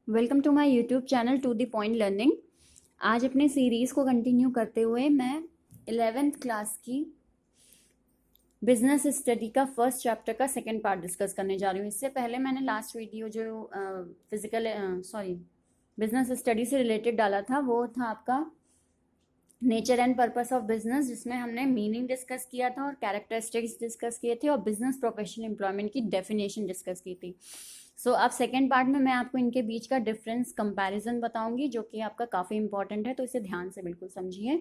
Welcome to my YouTube channel to the point learning. आज अपने series को continue करते हुए मैं 11th क्लास की बिजनेस स्टडी का फर्स्ट चैप्टर का सेकंड पार्ट डिस्कस करने जा रही हूँ। इससे पहले मैंने लास्ट वीडियो जो बिजनेस स्टडी से रिलेटेड डाला था वो था आपका nature and purpose of business, जिसमें हमने मीनिंग डिस्कस किया था और कैरेक्टरिस्टिक्स डिस्कस किए थे और बिजनेस प्रोफेशनल एम्प्लॉयमेंट की डेफिनेशन डिस्कस की थी। अब सेकेंड पार्ट में मैं आपको इनके बीच का डिफरेंस कंपैरिजन बताऊंगी, जो कि आपका काफ़ी इंपॉर्टेंट है, तो इसे ध्यान से बिल्कुल समझिए।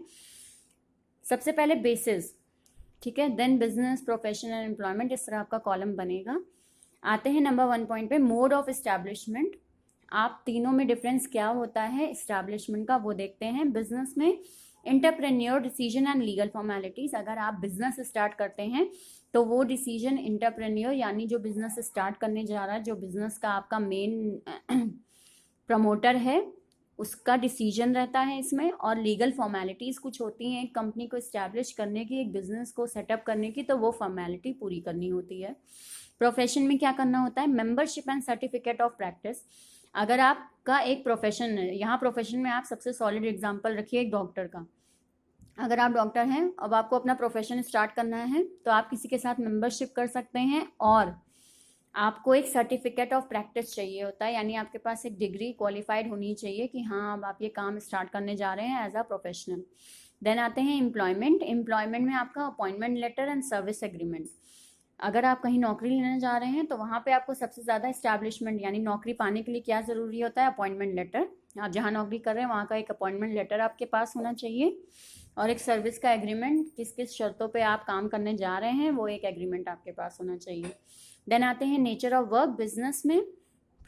सबसे पहले बेसिस, ठीक है, देन बिजनेस प्रोफेशनल एम्प्लॉयमेंट, इस तरह आपका कॉलम बनेगा। आते हैं नंबर 1 पॉइंट पे, मोड ऑफ एस्टैब्लिशमेंट। आप तीनों में डिफरेंस क्या होता है एस्टैब्लिशमेंट का वो देखते हैं। बिजनेस में entrepreneur decision and legal formalities. अगर आप बिजनेस स्टार्ट करते हैं तो वो डिसीजन इंटरप्रेन्योर यानी जो बिजनेस स्टार्ट करने जा रहा है, जो बिजनेस का आपका मेन प्रमोटर है, उसका डिसीजन रहता है इसमें। और लीगल फॉर्मेलिटीज़ कुछ होती हैं एक कंपनी को इस्टेब्लिश करने की, एक बिजनेस को सेटअप करने की, तो वो फॉर्मेलिटी पूरी करनी होती है। प्रोफेशन में क्या करना होता है, membership and certificate of practice. अगर आपका एक प्रोफेशन है, यहाँ प्रोफेशन में आप सबसे सॉलिड एग्जांपल रखिए एक डॉक्टर का। अगर आप डॉक्टर हैं, अब आपको अपना प्रोफेशन स्टार्ट करना है, तो आप किसी के साथ मेंबरशिप कर सकते हैं और आपको एक सर्टिफिकेट ऑफ प्रैक्टिस चाहिए होता है, यानी आपके पास एक डिग्री क्वालिफाइड होनी चाहिए कि हाँ अब आप ये काम स्टार्ट करने जा रहे हैं एज अ प्रोफेशनल। देन आते हैं एम्प्लॉयमेंट। एम्प्लॉयमेंट में आपका appointment letter and service agreement. अगर आप कहीं नौकरी लेने जा रहे हैं तो वहाँ पे आपको सबसे ज़्यादा इस्टेब्लिशमेंट यानी नौकरी पाने के लिए क्या ज़रूरी होता है, अपॉइंटमेंट लेटर। आप जहाँ नौकरी कर रहे हैं वहाँ का एक अपॉइंटमेंट लेटर आपके पास होना चाहिए और एक सर्विस का एग्रीमेंट, किस किस शर्तों पे आप काम करने जा रहे हैं वो एक एग्रीमेंट आपके पास होना चाहिए। देन आते हैं नेचर ऑफ वर्क। बिजनेस में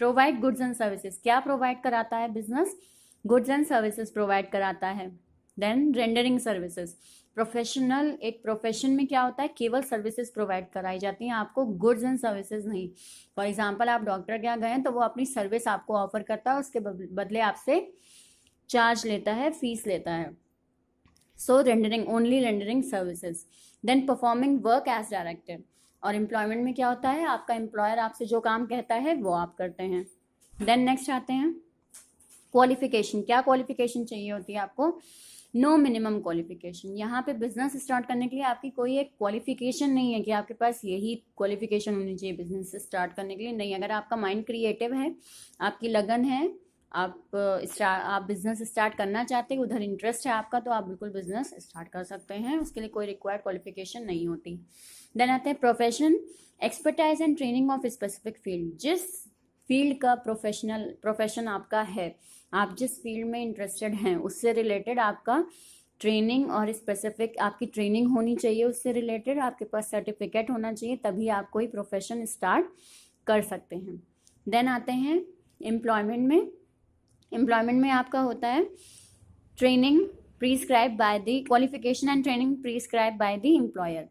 प्रोवाइड गुड्स एंड सर्विसेज। क्या प्रोवाइड कराता है business, goods and services provide कराता है। Then rendering services. प्रोफेशनल एक प्रोफेशन में क्या होता है, केवल सर्विसेज प्रोवाइड कराई जाती हैं, आपको गुड्स एंड सर्विसेज नहीं। फॉर एग्जांपल आप डॉक्टर के यहाँ गए तो वो अपनी सर्विस आपको ऑफर करता है, उसके बदले आपसे चार्ज लेता है, फीस लेता है। So rendering, only rendering services. Then performing work as directed. और एम्प्लॉयमेंट में क्या होता है, आपका एम्प्लॉयर आपसे जो काम कहता है वो आप करते हैं। देन नेक्स्ट आते हैं क्वालिफिकेशन। क्या क्वालिफिकेशन चाहिए होती है आपको, नो मिनिमम क्वालिफिकेशन। यहाँ पे बिजनेस स्टार्ट करने के लिए आपकी कोई एक क्वालिफिकेशन नहीं है कि आपके पास यही क्वालिफिकेशन होनी चाहिए बिजनेस स्टार्ट करने के लिए, नहीं। अगर आपका माइंड क्रिएटिव है, आपकी लगन है, आप बिजनेस स्टार्ट करना चाहते हैं, उधर इंटरेस्ट है आपका, तो आप बिल्कुल बिजनेस स्टार्ट कर सकते हैं, उसके लिए कोई रिक्वायर्ड क्वालिफिकेशन नहीं होती। देन आते हैं profession, expertise and training of specific field. जिस फील्ड का प्रोफेशन आपका है, आप जिस फील्ड में इंटरेस्टेड हैं उससे रिलेटेड आपका ट्रेनिंग और स्पेसिफिक आपकी ट्रेनिंग होनी चाहिए, उससे रिलेटेड आपके पास सर्टिफिकेट होना चाहिए, तभी आप कोई प्रोफेशन स्टार्ट कर सकते हैं। देन आते हैं एम्प्लॉयमेंट में। एम्प्लॉयमेंट में आपका होता है training prescribe by the qualification and training prescribe by the employer.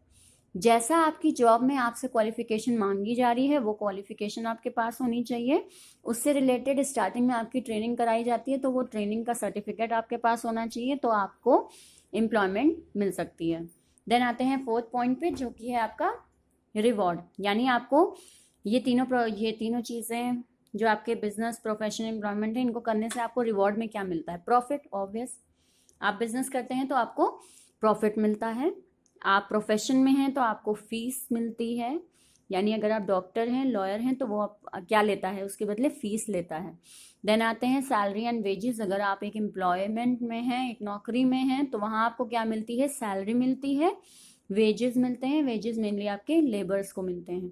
जैसा आपकी जॉब में आपसे क्वालिफिकेशन मांगी जा रही है वो क्वालिफिकेशन आपके पास होनी चाहिए, उससे रिलेटेड स्टार्टिंग में आपकी ट्रेनिंग कराई जाती है, तो वो ट्रेनिंग का सर्टिफिकेट आपके पास होना चाहिए, तो आपको एम्प्लॉयमेंट मिल सकती है। देन आते हैं 4th पॉइंट पे, जो कि है आपका रिवॉर्ड। यानी आपको ये तीनों चीज़ें जो आपके बिजनेस प्रोफेशनल एम्प्लॉयमेंट है, इनको करने से आपको रिवॉर्ड में क्या मिलता है, प्रॉफिट। ऑब्वियस, आप बिजनेस करते हैं तो आपको प्रॉफिट मिलता है, आप प्रोफेशन में हैं तो आपको फीस मिलती है, यानी अगर आप डॉक्टर हैं, लॉयर हैं, तो वो आप क्या लेता है, उसके बदले फीस लेता है। देन आते हैं सैलरी एंड वेजेस। अगर आप एक एम्प्लॉयमेंट में हैं, एक नौकरी में हैं, तो वहाँ आपको क्या मिलती है, सैलरी मिलती है, वेजेस मिलते हैं, वेजेस मेनली आपके लेबर्स को मिलते हैं।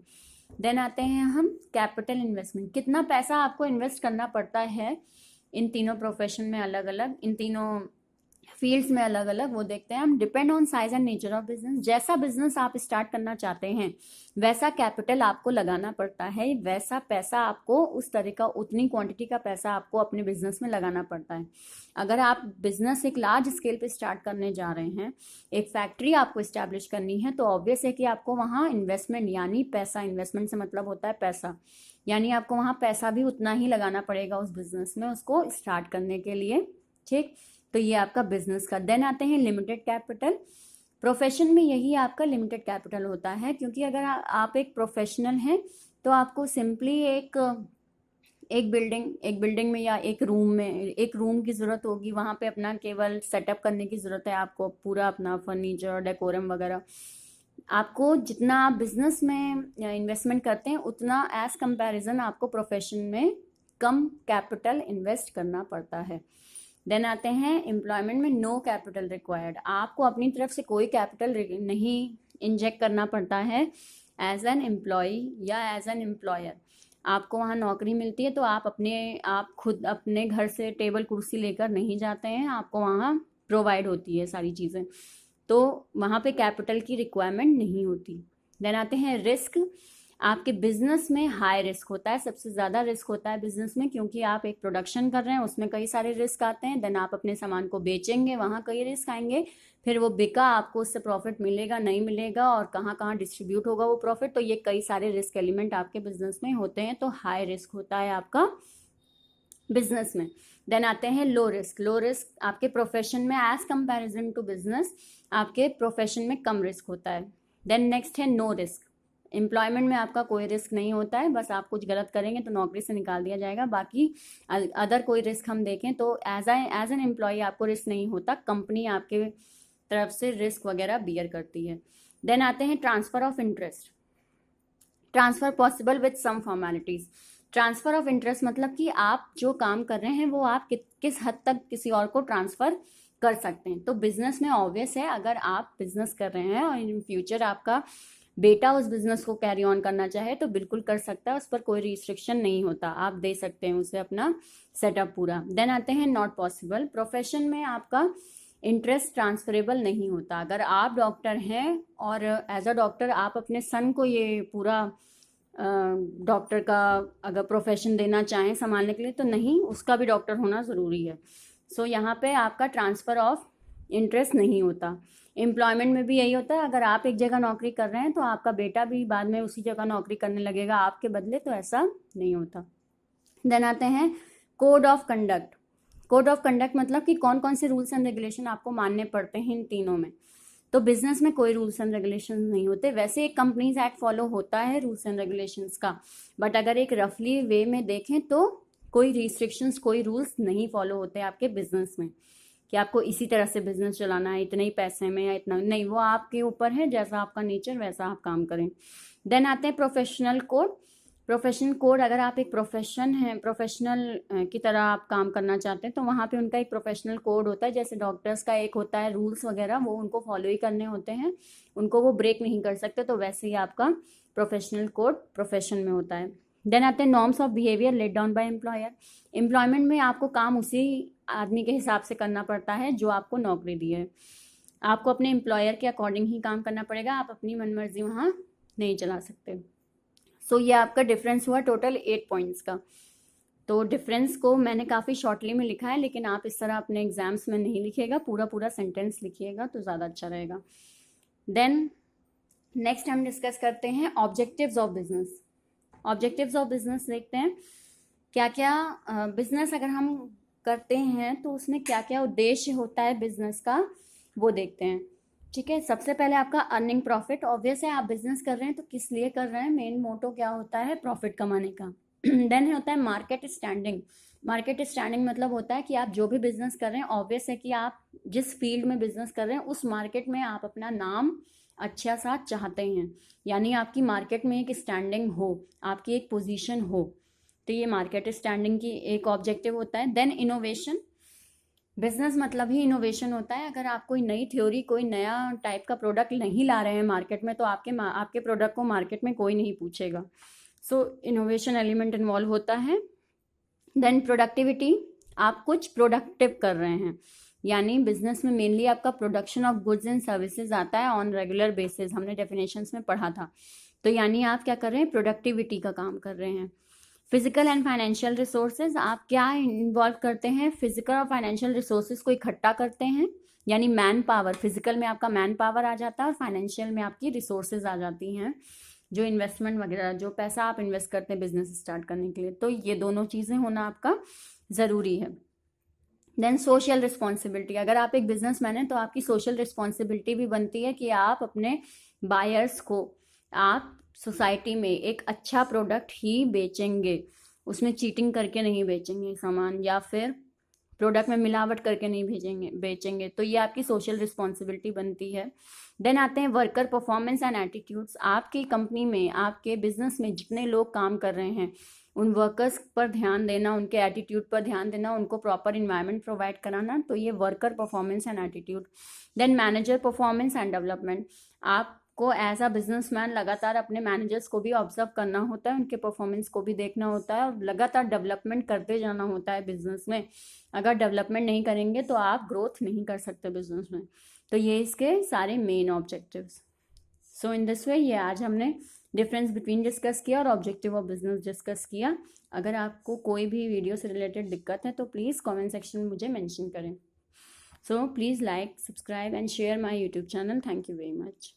देन आते हैं हम कैपिटल इन्वेस्टमेंट। कितना पैसा आपको इन्वेस्ट करना पड़ता है इन तीनों प्रोफेशन में अलग अलग, इन तीनों फील्ड्स में अलग अलग, वो देखते हैं हम। Depend on size and nature of business. जैसा बिजनेस आप स्टार्ट करना चाहते हैं वैसा कैपिटल आपको लगाना पड़ता है, वैसा पैसा आपको, उस तरह का, उतनी क्वांटिटी का पैसा आपको अपने बिजनेस में लगाना पड़ता है। अगर आप बिजनेस एक लार्ज स्केल पे स्टार्ट करने जा रहे हैं, एक फैक्ट्री आपको इस्टेब्लिश करनी है, तो ऑब्वियस है कि आपको वहाँ इन्वेस्टमेंट यानी पैसा, इन्वेस्टमेंट से मतलब होता है पैसा, यानी आपको वहाँ पैसा भी उतना ही लगाना पड़ेगा उस बिजनेस में, उसको स्टार्ट करने के लिए, ठीक। तो ये आपका बिजनेस का। देन आते हैं लिमिटेड कैपिटल। प्रोफेशन में यही आपका लिमिटेड कैपिटल होता है, क्योंकि अगर आप एक प्रोफेशनल हैं तो आपको सिंपली एक एक बिल्डिंग में या एक रूम की ज़रूरत होगी, वहाँ पे अपना केवल सेटअप करने की ज़रूरत है आपको, पूरा अपना फर्नीचर डेकोरम वगैरह। आपको जितना आप बिजनेस में इन्वेस्टमेंट करते हैं उतना एज कंपैरिजन आपको प्रोफेशन में कम कैपिटल इन्वेस्ट करना पड़ता है। देन आते हैं एम्प्लॉयमेंट में नो कैपिटल रिक्वायर्ड। आपको अपनी तरफ से कोई कैपिटल नहीं इंजेक्ट करना पड़ता है एज एन एम्प्लॉय या एज एन एम्प्लॉयर। आपको वहाँ नौकरी मिलती है तो आप खुद अपने घर से टेबल कुर्सी लेकर नहीं जाते हैं, आपको वहाँ प्रोवाइड होती है सारी चीज़ें, तो वहाँ पे कैपिटल की रिक्वायरमेंट नहीं होती। देन आते हैं रिस्क। आपके बिजनेस में हाई रिस्क होता है, सबसे ज़्यादा रिस्क होता है बिजनेस में, क्योंकि आप एक प्रोडक्शन कर रहे हैं, उसमें कई सारे रिस्क आते हैं। देन आप अपने सामान को बेचेंगे, वहाँ कई रिस्क आएंगे, फिर वो बिका, आपको उससे प्रॉफिट मिलेगा नहीं मिलेगा, और कहाँ कहाँ डिस्ट्रीब्यूट होगा वो प्रॉफिट, तो ये कई सारे रिस्क एलिमेंट आपके बिजनेस में होते हैं, तो हाई रिस्क होता है आपका बिजनेस में। देन आते हैं लो रिस्क। लो रिस्क आपके प्रोफेशन में एज कंपैरिजन टू बिजनेस आपके प्रोफेशन में कम रिस्क होता है। देन नेक्स्ट है नो रिस्क। एम्प्लॉयमेंट में आपका कोई रिस्क नहीं होता है, बस आप कुछ गलत करेंगे तो नौकरी से निकाल दिया जाएगा, बाकी अदर कोई रिस्क हम देखें तो एज एन एम्प्लॉय आपको रिस्क नहीं होता, कंपनी आपके तरफ से रिस्क वगैरह बियर करती है। देन आते हैं transfer of interest. Transfer possible with some formalities. Transfer of interest मतलब कि आप जो काम कर रहे हैं वो आप किस हद तक किसी और को ट्रांसफर कर सकते हैं। तो बिजनेस में ऑब्वियस है, अगर आप बिजनेस कर रहे हैं और इन फ्यूचर आपका बेटा उस बिजनेस को कैरी ऑन करना चाहे तो बिल्कुल कर सकता है, उस पर कोई रिस्ट्रिक्शन नहीं होता, आप दे सकते हैं उसे अपना सेटअप पूरा। देन आते हैं नॉट पॉसिबल। प्रोफेशन में आपका इंटरेस्ट ट्रांसफरेबल नहीं होता। अगर आप डॉक्टर हैं और एज अ डॉक्टर आप अपने सन को ये पूरा डॉक्टर का अगर प्रोफेशन देना चाहें संभालने के लिए तो नहीं, उसका भी डॉक्टर होना ज़रूरी है। सो यहाँ पे आपका ट्रांसफ़र ऑफ इंटरेस्ट नहीं होता। एम्प्लॉयमेंट में भी यही होता है, अगर आप एक जगह नौकरी कर रहे हैं तो आपका बेटा भी बाद में उसी जगह नौकरी करने लगेगा आपके बदले, तो ऐसा नहीं होता। देन आते हैं code of conduct. Code of conduct मतलब कि कौन कौन से रूल्स एंड रेगुलेशन आपको मानने पड़ते हैं इन तीनों में। तो बिजनेस में कोई रूल्स एंड रेगुलेशन नहीं होते, वैसे एक कंपनीज एक्ट फॉलो होता है रूल्स एंड रेगुलेशंस का, बट अगर एक रफली वे में देखें तो कोई रिस्ट्रिक्शंस कोई रूल्स नहीं फॉलो होते आपके बिजनेस में कि आपको इसी तरह से बिजनेस चलाना है, इतने ही पैसे में या इतना नहीं, वो आपके ऊपर है, जैसा आपका नेचर वैसा आप काम करें। देन आते हैं प्रोफेशनल कोड। प्रोफेशनल कोड, अगर आप एक प्रोफेशनल की तरह आप काम करना चाहते हैं तो वहाँ पे उनका एक प्रोफेशनल कोड होता है, जैसे डॉक्टर्स का एक होता है रूल्स वगैरह, वो उनको फॉलो ही करने होते हैं, उनको वो ब्रेक नहीं कर सकते, तो वैसे ही आपका प्रोफेशनल कोड प्रोफेशन में होता है। देन आते हैं norms of behaviour laid down by employer. Employment में आपको काम उसी आदमी के हिसाब से करना पड़ता है जो आपको नौकरी दी है, आपको अपने एम्प्लॉयर के अकॉर्डिंग ही काम करना पड़ेगा, आप अपनी मनमर्जी वहाँ नहीं चला सकते। सो ये आपका डिफरेंस हुआ टोटल 8 पॉइंट्स का। तो डिफरेंस को मैंने काफ़ी शॉर्टली में लिखा है, लेकिन आप इस तरह अपने एग्जाम्स में नहीं लिखिएगा, पूरा पूरा सेंटेंस लिखिएगा तो ज़्यादा अच्छा रहेगा। देन नेक्स्ट हम डिस्कस करते हैं objectives of business. Objectives of business देखते हैं क्या क्या बिजनेस अगर हम करते हैं तो उसमें क्या क्या उद्देश्य होता है बिजनेस का, वो देखते हैं। ठीक है, सबसे पहले आपका अर्निंग प्रॉफिट। ऑब्वियस है आप बिजनेस कर रहे हैं तो किस लिए कर रहे हैं, मेन मोटो क्या होता है, प्रॉफिट कमाने का। देन होता है मार्केट स्टैंडिंग। मार्केट स्टैंडिंग मतलब होता है कि आप जो भी बिजनेस कर रहे हैं, ऑब्वियस है कि आप जिस फील्ड में बिजनेस कर रहे हैं उस मार्केट में आप अपना नाम अच्छा सा चाहते हैं, यानी आपकी मार्केट में एक स्टैंडिंग हो, आपकी एक पोजीशन हो, तो ये मार्केट स्टैंडिंग की एक ऑब्जेक्टिव होता है। Then innovation. बिजनेस मतलब ही इनोवेशन होता है। अगर आप कोई नई थ्योरी, कोई नया टाइप का प्रोडक्ट नहीं ला रहे हैं मार्केट में तो आपके प्रोडक्ट को मार्केट में कोई नहीं पूछेगा। सो इनोवेशन एलिमेंट इन्वॉल्व होता है। देन प्रोडक्टिविटी, आप कुछ प्रोडक्टिव कर रहे हैं, यानी बिजनेस में मेनली आपका production of goods and services आता है ऑन रेगुलर बेसिस, हमने डेफिनेशंस में पढ़ा था। तो यानी आप क्या कर रहे हैं, प्रोडक्टिविटी का काम कर रहे हैं। फिजिकल एंड फाइनेंशियल रिसोर्सेज, आप क्या इन्वॉल्व करते हैं, फिजिकल और फाइनेंशियल रिसोर्सेज को इकट्ठा करते हैं, यानी मैन पावर। फिजिकल में आपका मैन पावर आ जाता है और फाइनेंशियल में आपकी रिसोर्सेज आ जाती हैं, जो इन्वेस्टमेंट वगैरह, जो पैसा आप इन्वेस्ट करते हैं बिजनेस स्टार्ट करने के लिए, तो ये दोनों चीज़ें होना आपका ज़रूरी है। देन सोशल रिस्पॉन्सिबिलिटी, अगर आप एक बिजनेसमैन हैं तो आपकी सोशल रिस्पॉन्सिबिलिटी भी बनती है कि आप अपने बायर्स को आप सोसाइटी में एक अच्छा प्रोडक्ट ही बेचेंगे। उसमें चीटिंग करके नहीं बेचेंगे सामान, या फिर प्रोडक्ट में मिलावट करके नहीं बेचेंगे। तो ये आपकी सोशल रिस्पॉन्सिबिलिटी बनती है। देन आते हैं वर्कर परफॉर्मेंस एंड एटीट्यूड्स। आपकी कंपनी में, आपके बिजनेस में जितने लोग काम कर रहे हैं उन वर्कर्स पर ध्यान देना, उनके एटीट्यूड पर ध्यान देना, उनको प्रॉपर इन्वायरमेंट प्रोवाइड कराना, तो ये worker performance and attitude. Then manager performance and development. आपको एज अ बिजनेसमैन लगातार अपने मैनेजर्स को भी ऑब्जर्व करना होता है, उनके परफॉर्मेंस को भी देखना होता है और लगातार डेवलपमेंट करते जाना होता है बिजनेस में। अगर डेवलपमेंट नहीं करेंगे तो आप ग्रोथ नहीं कर सकते बिजनेस में। तो ये इसके सारे main objectives. So in this way ये आज हमने डिफरेंस बिटवीन डिस्कस किया और ऑब्जेक्टिव ऑफ बिजनेस डिस्कस किया। अगर आपको कोई भी वीडियो से रिलेटेड दिक्कत है तो प्लीज़ कमेंट सेक्शन में मुझे मेंशन करें। So please like, subscribe and share my YouTube channel. Thank you very much.